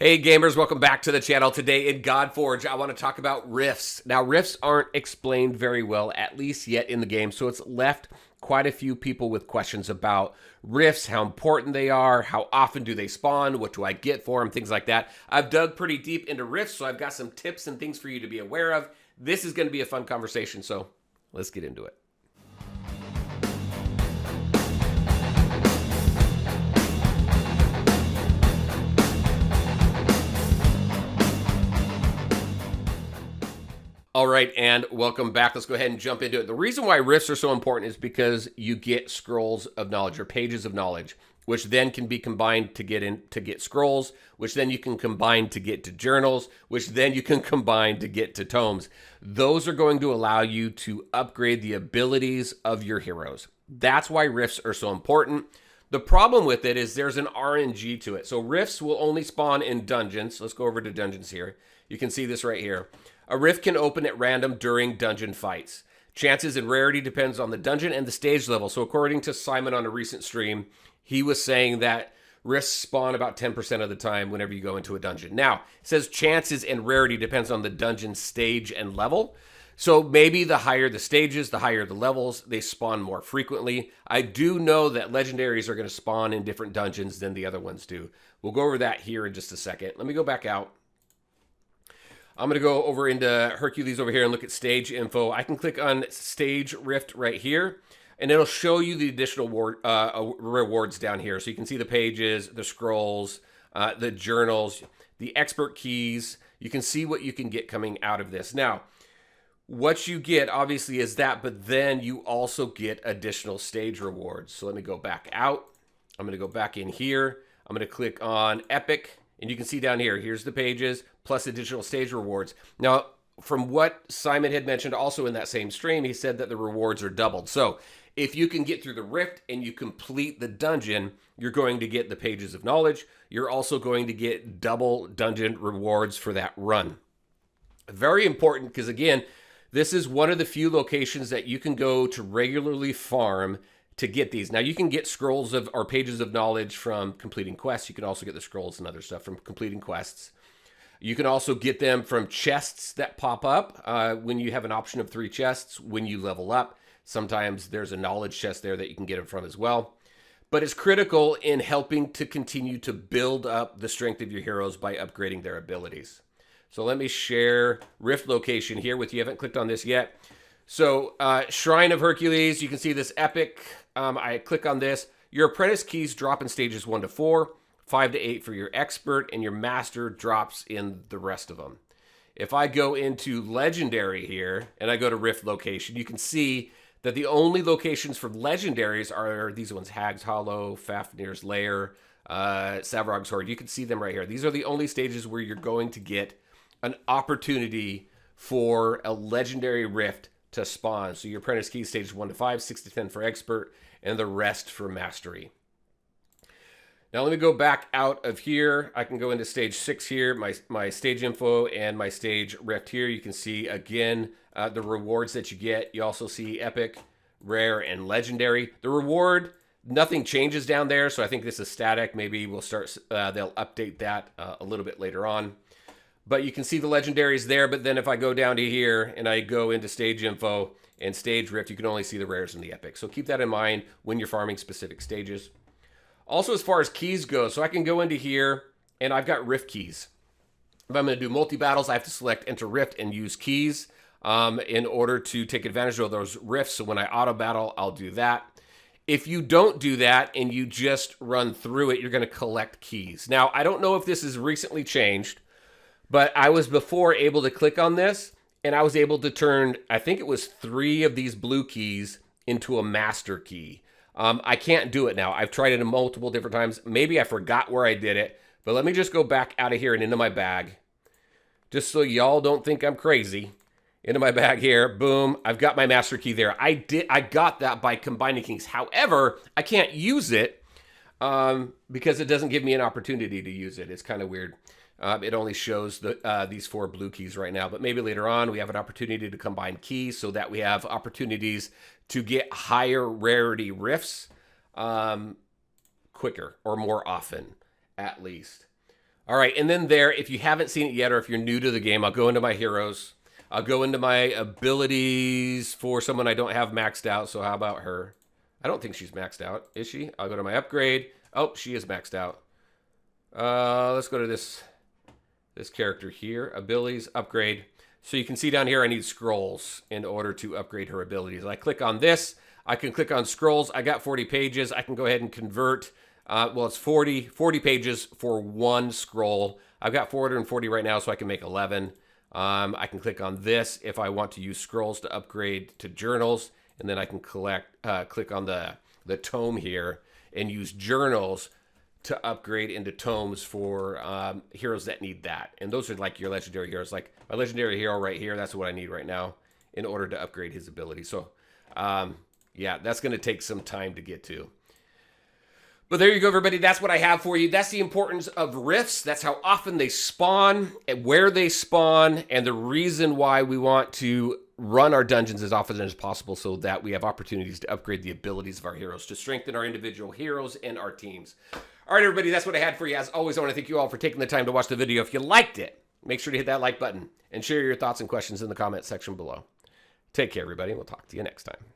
Hey gamers, welcome back to the channel. Today in Godforge, I want to talk about rifts. Now, rifts aren't explained very well, at least yet in the game, so it's left quite a few people with questions about rifts, how important they are, how often do they spawn, what do I get for them, things like that. I've dug pretty deep into rifts, so I've got some tips and things for you to be aware of. This is going to be a fun conversation, so let's get into it. All right, and welcome back. Let's go ahead and jump into it. The reason why rifts are so important is because you get scrolls of knowledge or pages of knowledge, which then can be combined to get scrolls, which then you can combine to get to journals, which then you can combine to get to tomes. Those are going to allow you to upgrade the abilities of your heroes. That's why rifts are so important. The problem with it is there's an RNG to it. So rifts will only spawn in dungeons. Let's go over to dungeons here. You can see this right here. A rift can open at random during dungeon fights. Chances and rarity depends on the dungeon and the stage level. So according to Simon on a recent stream, he was saying that rifts spawn about 10% of the time whenever you go into a dungeon. Now, it says chances and rarity depends on the dungeon stage and level. So maybe the higher the stages, the higher the levels, they spawn more frequently. I do know that legendaries are going to spawn in different dungeons than the other ones do. We'll go over that here in just a second. Let me go back out. I'm going to go over into Hercules over here and look at stage info. I can click on stage rift right here, and it'll show you the additional rewards down here. So you can see the pages, the scrolls, the journals, the expert keys. You can see what you can get coming out of this. Now, what you get obviously is that, but then you also get additional stage rewards. So let me go back out. I'm going to go back in here. I'm going to click on Epic. And you can see down here, here's the pages plus additional stage rewards. Now, from what Simon had mentioned also in that same stream, he said that the rewards are doubled. So if you can get through the rift and you complete the dungeon, you're going to get the pages of knowledge. You're also going to get double dungeon rewards for that run. Very important because, again, this is one of the few locations that you can go to regularly farm to get these. Now, you can get scrolls of or pages of knowledge from completing quests. You can also get the scrolls and other stuff from completing quests. You can also get them from chests that pop up when you have an option of 3 chests when you level up. Sometimes there's a knowledge chest there that you can get them from as well. But it's critical in helping to continue to build up the strength of your heroes by upgrading their abilities. So let me share Rift location here with you. I haven't clicked on this yet. So Shrine of Hercules, you can see this epic. I click on this. Your apprentice keys drop in stages 1 to 4, 5 to 8 for your expert, and your master drops in the rest of them. If I go into legendary here and I go to Rift location, you can see that the only locations for legendaries are these ones: Hag's Hollow, Fafnir's Lair, Savrog's Hoard. You can see them right here. These are the only stages where you're going to get an opportunity for a legendary rift to spawn. So your apprentice keys stages 1 to 5, 6 to 10 for expert, and the rest for mastery. Now let me go back out of here. I can go into stage 6 here, my stage info and my stage rift here. You can see again the rewards that you get. You also see epic, rare, and legendary. The reward, nothing changes down there, so I think this is static. Maybe we'll start. They'll update that a little bit later on. But you can see the legendaries there, but then if I go down to here and I go into stage info and stage rift, you can only see the rares and the epics. So keep that in mind when you're farming specific stages. Also, as far as keys go, so I can go into here and I've got rift keys. If I'm going to do multi-battles, I have to select enter rift and use keys in order to take advantage of those rifts. So when I auto battle, I'll do that. If you don't do that and you just run through it, you're going to collect keys. Now, I don't know if this is recently changed, but I was before able to click on this, and I was able to turn, I think it was 3 of these blue keys into a master key. I can't do it now. I've tried it multiple different times. Maybe I forgot where I did it, but let me just go back out of here and into my bag, just so y'all don't think I'm crazy. Into my bag here, boom, I've got my master key there. I got that by combining keys. However, I can't use it because it doesn't give me an opportunity to use it. It's kind of weird. It only shows these 4 blue keys right now, but maybe later on we have an opportunity to combine keys so that we have opportunities to get higher rarity rifts quicker or more often, at least. All right, and then there, if you haven't seen it yet, or if you're new to the game, I'll go into my heroes. I'll go into my abilities for someone I don't have maxed out. So how about her? I don't think she's maxed out, is she? I'll go to my upgrade. Oh, she is maxed out. Let's go to this character here. Abilities, upgrade. So you can see down here I need scrolls in order to upgrade her abilities. I click on this. I can click on scrolls. I got 40 pages. I can go ahead and convert. Well, it's 40 pages for one scroll. I've got 440 right now, so I can make 11. I can click on this if I want to use scrolls to upgrade to journals. And then I can click on the tome here and use journals to upgrade into tomes for heroes that need that. And those are like your legendary heroes. Like my legendary hero right here, that's what I need right now in order to upgrade his ability. So yeah, that's going to take some time to get to. But there you go, everybody. That's what I have for you. That's the importance of rifts. That's how often they spawn, and where they spawn, and the reason why we want to run our dungeons as often as possible so that we have opportunities to upgrade the abilities of our heroes, to strengthen our individual heroes and our teams. All right, everybody, that's what I had for you. As always, I want to thank you all for taking the time to watch the video. If you liked it, make sure to hit that like button and share your thoughts and questions in the comment section below. Take care, everybody, and we'll talk to you next time.